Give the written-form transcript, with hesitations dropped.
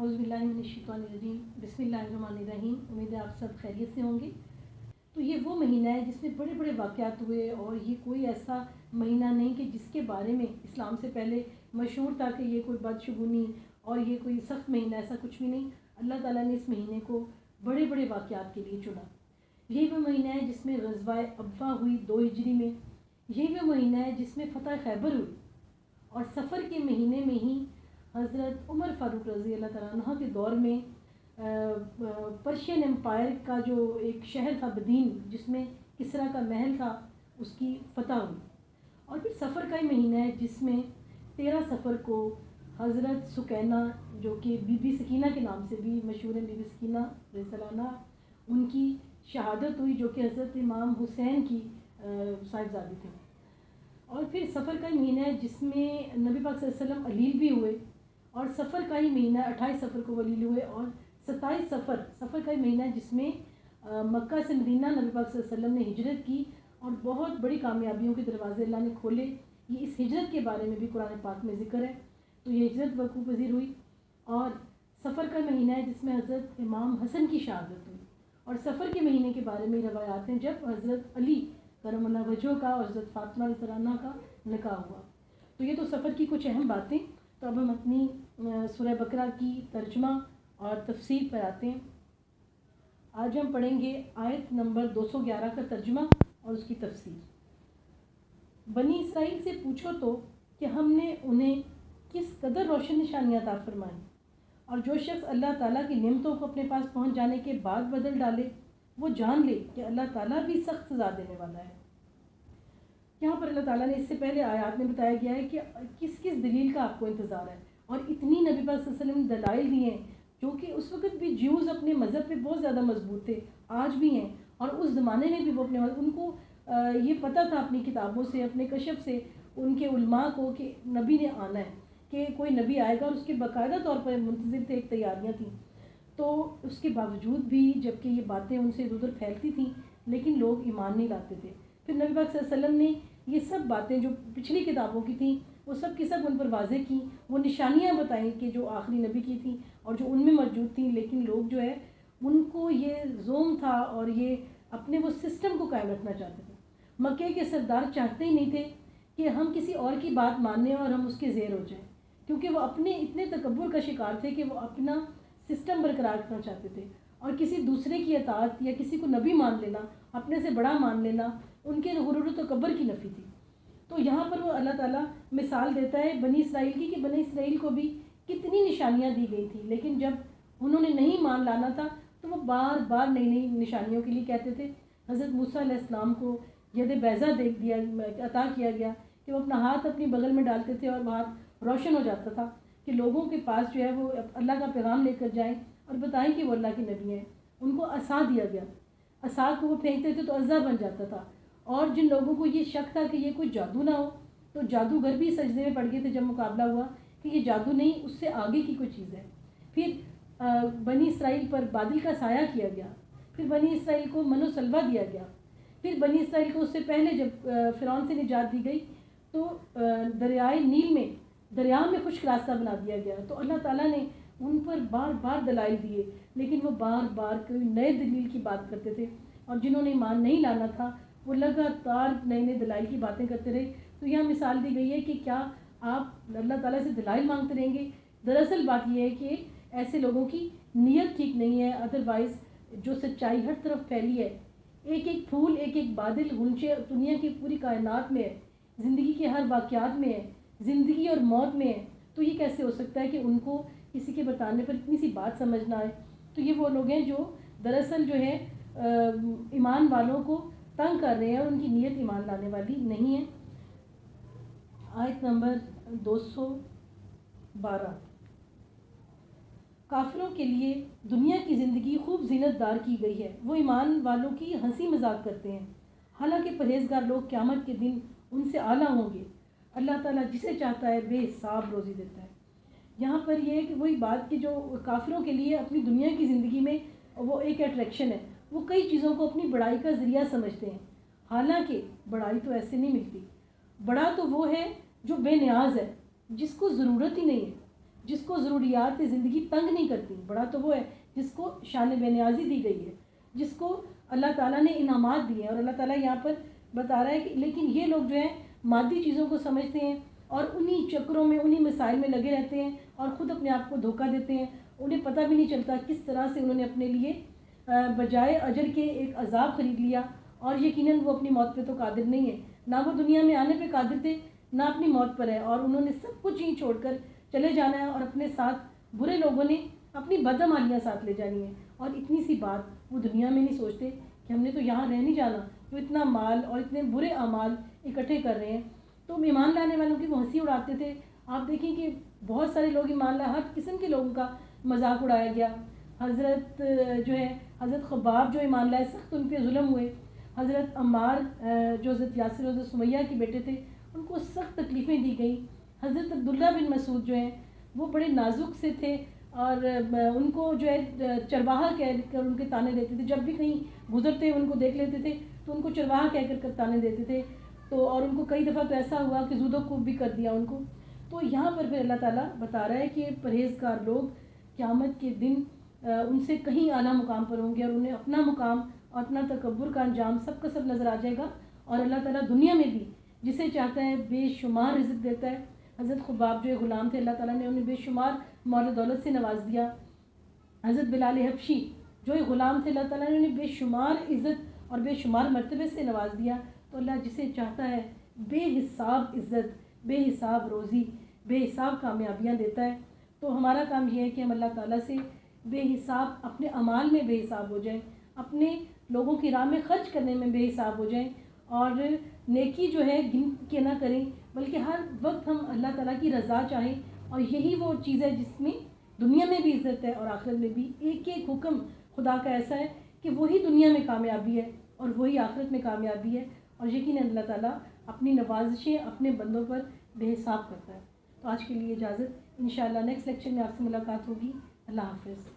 اعوذ باللہ من الشیطان الرجیم بسم اللہ الرحمن الرحیم۔ امید ہے آپ سب خیریت سے ہوں گے۔ تو یہ وہ مہینہ ہے جس میں بڑے بڑے واقعات ہوئے، اور یہ کوئی ایسا مہینہ نہیں کہ جس کے بارے میں اسلام سے پہلے مشہور تھا کہ یہ کوئی بدشگونی اور یہ کوئی سخت مہینہ، ایسا کچھ بھی نہیں۔ اللہ تعالیٰ نے اس مہینے کو بڑے بڑے واقعات کے لیے چنا۔ یہی وہ مہینہ ہے جس میں غزوہ ابوا ہوئی 2 ہجری میں، یہی وہ مہینہ ہے جس میں فتح خیبر ہوئی، اور سفر کے مہینے میں ہی حضرت عمر فاروق رضی اللہ تعالیٰ عنہ کے دور میں پرشین امپائر کا جو ایک شہر تھا بدین، جس میں کسریٰ کا محل تھا، اس کی فتح ہوئی۔ اور پھر سفر کا ہی مہینہ ہے جس میں 13 سفر کو حضرت سکینہ، جو کہ بی بی سکینہ کے نام سے بھی مشہور ہے، بی بی سکینہ رضی اللہ عنہ، ان کی شہادت ہوئی، جو کہ حضرت امام حسین کی صاحبزادی تھی۔ اور پھر سفر کا ہی مہینہ ہے جس میں نبی پاک صلی اللہ علیہ وسلم علیل بھی ہوئے، اور سفر کا ہی مہینہ 28 سفر کو علیل ہوئے، اور 27 سفر کا ہی مہینہ ہے جس میں مکہ سے مدینہ نبی پاک صلی اللہ علیہ وسلم نے ہجرت کی، اور بہت بڑی کامیابیوں کے دروازے اللہ نے کھولے۔ یہ اس ہجرت کے بارے میں بھی قرآن پاک میں ذکر ہے۔ تو یہ ہجرت وقوع پذیر ہوئی، اور سفر کا مہینہ ہے جس میں حضرت امام حسن کی شہادت ہوئی، اور سفر کے مہینے کے بارے میں روایات ہیں جب حضرت علی کرم اللہ وجہہ کا اور حضرت فاطمہ رضی اللہ عنہا کا نکاح ہوا۔ تو یہ تو سفر کی کچھ اہم باتیں۔ تو اب ہم اپنی سورہ بقرہ کی ترجمہ اور تفسیر پر آتے ہیں۔ آج ہم پڑھیں گے آیت نمبر 211 کا ترجمہ اور اس کی تفسیر۔ بنی اسرائیل سے پوچھو تو کہ ہم نے انہیں کس قدر روشن نشانیاں عطا فرمائیں، اور جو شخص اللہ تعالیٰ کی نعمتوں کو اپنے پاس پہنچ جانے کے بعد بدل ڈالے، وہ جان لے کہ اللہ تعالیٰ بھی سخت سزا دینے والا ہے۔ یہاں پر اللہ تعالیٰ نے اس سے پہلے آیات میں بتایا گیا ہے کہ کس کس دلیل کا آپ کو انتظار ہے، اور اتنی نبی پاک صلی اللہ علیہ وسلم نے دلائل دی ہیں، جو کہ اس وقت بھی جیوز اپنے مذہب پہ بہت زیادہ مضبوط تھے، آج بھی ہیں، اور اس زمانے میں بھی وہ اپنے ان کو یہ پتہ تھا اپنی کتابوں سے، اپنے کشف سے، ان کے علماء کو کہ نبی نے آنا ہے، کہ کوئی نبی آئے گا، اور اس کے باقاعدہ طور پر منتظر تھے، ایک تیاریاں تھیں۔ تو اس کے باوجود بھی جب کہ یہ باتیں ان سے ادھر پھیلتی تھیں، لیکن لوگ ایمان نہیں لاتے تھے۔ پھر نبی پاک صلی اللہ علیہ وسلم نے یہ سب باتیں جو پچھلی کتابوں کی تھیں، وہ سب کی سب ان پر واضح کی، وہ نشانیاں بتائیں کہ جو آخری نبی کی تھیں اور جو ان میں موجود تھیں، لیکن لوگ جو ہے ان کو یہ زوم تھا، اور یہ اپنے وہ سسٹم کو قائم رکھنا چاہتے تھے۔ مکے کے سردار چاہتے ہی نہیں تھے کہ ہم کسی اور کی بات مانیں اور ہم اس کے زیر ہو جائیں، کیونکہ وہ اپنے اتنے تکبر کا شکار تھے کہ وہ اپنا سسٹم برقرار رکھنا چاہتے تھے، اور کسی دوسرے کی اطاعت یا کسی کو نبی مان لینا، اپنے سے بڑا مان لینا، ان کے غرور و تکبر کی نفی تھی۔ تو یہاں پر وہ اللہ تعالیٰ مثال دیتا ہے بنی اسرائیل کی، کہ بنی اسرائیل کو بھی کتنی نشانیاں دی گئی تھیں، لیکن جب انہوں نے نہیں مان لانا تھا تو وہ بار بار نئی نئی نشانیوں کے لیے کہتے تھے۔ حضرت موسیٰ علیہ السلام کو ید بیضا عطا کیا گیا کہ وہ اپنا ہاتھ اپنی بغل میں ڈالتے تھے، اور وہ ہاتھ روشن ہو جاتا تھا، کہ لوگوں کے پاس جو ہے وہ اللہ کا پیغام لے کر جائیں اور بتائیں کہ وہ اللہ کے نبی ہیں۔ ان کو عصا دیا گیا، عصا کو وہ پھینکتے تھے تو عصا بن جاتا تھا، اور جن لوگوں کو یہ شک تھا کہ یہ کوئی جادو نہ ہو، تو جادوگر بھی سجدے میں پڑ گئے تھے جب مقابلہ ہوا کہ یہ جادو نہیں، اس سے آگے کی کوئی چیز ہے۔ پھر بنی اسرائیل پر بادل کا سایہ کیا گیا، پھر بنی اسرائیل کو من و سلوہ دیا گیا، پھر بنی اسرائیل کو اس سے پہلے جب فرعون سے نجات دی گئی تو دریائے نیل میں دریا میں خشک راستہ بنا دیا گیا۔ تو اللہ تعالیٰ نے ان پر بار بار دلائل دیے، لیکن وہ بار بار کوئی نئے دلیل کی بات کرتے تھے، اور جنہوں نے ایمان نہیں لانا تھا وہ لگاتار نئے نئے دلائل کی باتیں کرتے رہے۔ تو یہاں مثال دی گئی ہے کہ کیا آپ اللہ تعالیٰ سے دلائل مانگتے رہیں گے؟ دراصل بات یہ ہے کہ ایسے لوگوں کی نیت ٹھیک نہیں ہے، ادروائز جو سچائی ہر طرف پھیلی ہے، ایک ایک پھول، ایک ایک بادل، غنچے دنیا کی پوری کائنات میں ہے، زندگی کے ہر واقعات میں ہے، زندگی اور موت میں ہے، تو یہ کیسے ہو سکتا ہے کہ ان کو کسی کے بتانے پر اتنی سی بات سمجھ نہ آئے؟ تو یہ وہ لوگ ہیں جو دراصل جو ہے ایمان والوں کو تنگ کر رہے ہیں، اور ان کی نیت ایمان لانے والی نہیں ہے۔ آیت نمبر 212۔ کافروں کے لیے دنیا کی زندگی خوب زینت دار کی گئی ہے، وہ ایمان والوں کی ہنسی مذاق کرتے ہیں، حالانکہ پرہیزگار لوگ قیامت کے دن ان سے اعلیٰ ہوں گے۔ اللہ تعالیٰ جسے چاہتا ہے بے حساب روزی دیتا ہے۔ یہاں پر یہ ہے کہ وہی بات کہ جو کافروں کے لیے اپنی دنیا کی زندگی میں وہ ایک اٹریکشن ہے، وہ کئی چیزوں کو اپنی بڑائی کا ذریعہ سمجھتے ہیں، حالانکہ بڑائی تو ایسے نہیں ملتی۔ بڑا تو وہ ہے جو بے نیاز ہے، جس کو ضرورت ہی نہیں ہے، جس کو ضروریات زندگی تنگ نہیں کرتی، بڑا تو وہ ہے جس کو شان بے نیازی دی گئی ہے، جس کو اللہ تعالیٰ نے انعامات دیے ہیں. اور اللہ تعالیٰ یہاں پر بتا رہا ہے کہ لیکن یہ لوگ جو ہیں مادی چیزوں کو سمجھتے ہیں اور انہی چکروں میں انہی مسائل میں لگے رہتے ہیں اور خود اپنے آپ کو دھوکہ دیتے ہیں. انہیں پتہ بھی نہیں چلتا کس طرح سے انہوں نے اپنے لیے بجائے اجر کے ایک عذاب خرید لیا. اور یقیناً وہ اپنی موت پہ تو قادر نہیں ہے، نہ وہ دنیا میں آنے پہ قادر تھے نہ اپنی موت پر ہے، اور انہوں نے سب کچھ ہی چھوڑ کر چلے جانا ہے اور اپنے ساتھ برے لوگوں نے اپنی بدعمالیاں ساتھ لے جانی ہیں. اور اتنی سی بات وہ دنیا میں نہیں سوچتے کہ ہم نے تو یہاں رہ نہیں جانا، وہ اتنا مال اور اتنے برے اعمال اکٹھے کر رہے ہیں. تو ایمان لانے والوں کی وہ ہنسی اڑاتے تھے. آپ دیکھیں کہ بہت سارے لوگ ایمان لائے، ہر قسم کے لوگوں کا مذاق اڑایا گیا. حضرت جو ہے حضرت خباب جو ایمان لائے سخت ان پہ ظلم ہوئے. حضرت عمار جو حضرت یاسر اور حضرت سمیہ کے بیٹے تھے ان کو سخت تکلیفیں دی گئیں. حضرت عبداللہ بن مسعود جو ہیں وہ بڑے نازک سے تھے اور ان کو جو ہے چرواہا کہہ کر ان کے تانے دیتے تھے. جب بھی کہیں گزرتے ان کو دیکھ لیتے تھے تو ان کو چرواہا کہہ کر تانے دیتے تھے. تو اور ان کو کئی دفعہ تو ایسا ہوا کہ زود و کوب بھی کر دیا ان کو. تو یہاں پر پھر اللہ تعالیٰ بتا رہا ہے کہ پرہیزگار لوگ قیامت کے دن ان سے کہیں اعلیٰ مقام پر ہوں گے اور انہیں اپنا مقام اور اپنا تکبر کا انجام سب کا سب نظر آ جائے گا. اور اللہ تعالیٰ دنیا میں بھی جسے چاہتا ہے بے شمار رزق دیتا ہے. حضرت خباب جو غلام تھے اللہ تعالیٰ نے انہیں بے شمار مال و دولت سے نواز دیا. حضرت بلال حبشی جو غلام تھے اللہ تعالیٰ نے انہیں بے شمار عزت اور بے شمار مرتبے سے نواز دیا. تو اللہ جسے چاہتا ہے بے حساب عزت، بے حساب روزی، بے حساب کامیابیاں دیتا ہے. تو ہمارا کام یہ ہے کہ ہم اللہ تعالیٰ سے بے حساب اپنے اعمال میں بے حساب ہو جائیں، اپنے لوگوں کی راہ میں خرچ کرنے میں بے حساب ہو جائیں، اور نیکی جو ہے گن کے نہ کریں بلکہ ہر وقت ہم اللہ تعالیٰ کی رضا چاہیں. اور یہی وہ چیز ہے جس میں دنیا میں بھی عزت ہے اور آخرت میں بھی. ایک ایک حکم خدا کا ایسا ہے کہ وہی دنیا میں کامیابی ہے اور وہی آخرت میں کامیابی ہے. اور یقیناً اللہ تعالیٰ اپنی نوازشیں اپنے بندوں پر بے حساب کرتا ہے. تو آج کے لیے اجازت، انشاءاللہ نیکسٹ لیکچر میں آپ سے ملاقات ہوگی. اللہ حافظ.